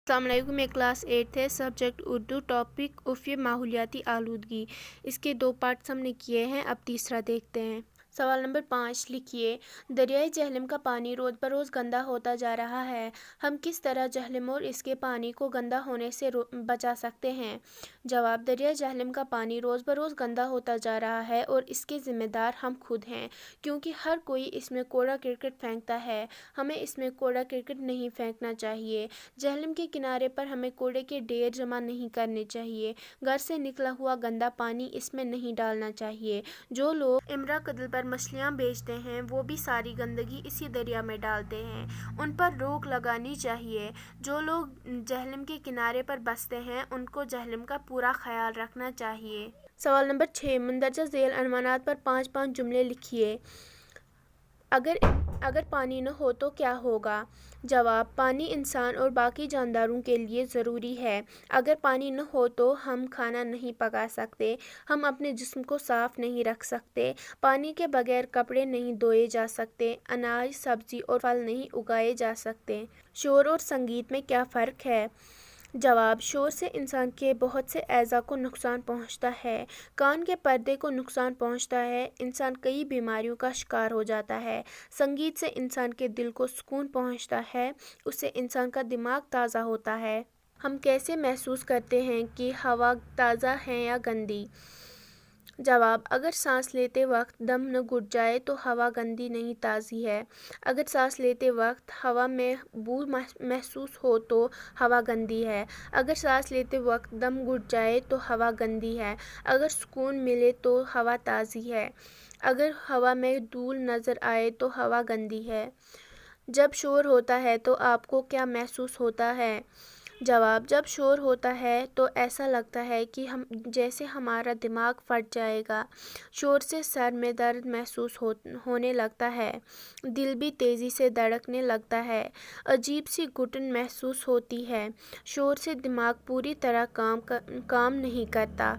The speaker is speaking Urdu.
السلام علیکم، میں کلاس 8 ہے، سبجیکٹ اردو، ٹاپک افیہ ماحولیاتی آلودگی۔ اس کے 2 پارٹس ہم نے کیے ہیں، اب تیسرا دیکھتے ہیں۔ سوال نمبر 5 لکھیے، دریائے جہلم کا پانی روز بروز گندا ہوتا جا رہا ہے، ہم کس طرح جہلم اور اس کے پانی کو گندا ہونے سے بچا سکتے ہیں؟ جواب: دریائے جہلم کا پانی روز بروز گندا ہوتا جا رہا ہے اور اس کے ذمہ دار ہم خود ہیں، کیونکہ ہر کوئی اس میں کوڑا کرکٹ پھینکتا ہے۔ ہمیں اس میں کوڑا کرکٹ نہیں پھینکنا چاہیے۔ جہلم کے کنارے پر ہمیں کوڑے کے ڈھیر جمع نہیں کرنے چاہیے۔ گھر سے نکلا ہوا گندا پانی اس میں نہیں ڈالنا چاہیے۔ جو لوگ امرا قتل پر مچھلیاں بیچتے ہیں وہ بھی ساری گندگی اسی دریا میں ڈالتے ہیں، ان پر روک لگانی چاہیے۔ جو لوگ جہلم کے کنارے پر بستے ہیں ان کو جہلم کا پورا خیال رکھنا چاہیے۔ سوال نمبر 6 مندرجہ ذیل عنوانات پر 5 جملے لکھیے۔ اگر پانی نہ ہو تو کیا ہوگا؟ جواب: پانی انسان اور باقی جانداروں کے لیے ضروری ہے۔ اگر پانی نہ ہو تو ہم کھانا نہیں پکا سکتے، ہم اپنے جسم کو صاف نہیں رکھ سکتے، پانی کے بغیر کپڑے نہیں دھوئے جا سکتے، اناج، سبزی اور پھل نہیں اگائے جا سکتے۔ شور اور سنگیت میں کیا فرق ہے؟ جواب: شور سے انسان کے بہت سے اعضاء کو نقصان پہنچتا ہے۔ کان کے پردے کو نقصان پہنچتا ہے، انسان کئی بیماریوں کا شکار ہو جاتا ہے۔ سنگیت سے انسان کے دل کو سکون پہنچتا ہے، اس سے انسان کا دماغ تازہ ہوتا ہے۔ ہم کیسے محسوس کرتے ہیں کہ ہوا تازہ ہے یا گندی؟ جواب: اگر سانس لیتے وقت دم نہ گھٹ جائے تو ہوا گندی نہیں تازی ہے۔ اگر سانس لیتے وقت ہوا میں بو محسوس ہو تو ہوا گندی ہے۔ اگر سانس لیتے وقت دم گھٹ جائے تو ہوا گندی ہے۔ اگر سکون ملے تو ہوا تازی ہے۔ اگر ہوا میں دھول نظر آئے تو ہوا گندی ہے۔ جب شور ہوتا ہے تو آپ کو کیا محسوس ہوتا ہے؟ جواب: جب شور ہوتا ہے تو ایسا لگتا ہے کہ جیسے ہمارا دماغ پھٹ جائے گا۔ شور سے سر میں درد محسوس ہونے لگتا ہے، دل بھی تیزی سے دھڑکنے لگتا ہے، عجیب سی گھٹن محسوس ہوتی ہے۔ شور سے دماغ پوری طرح کام نہیں کرتا۔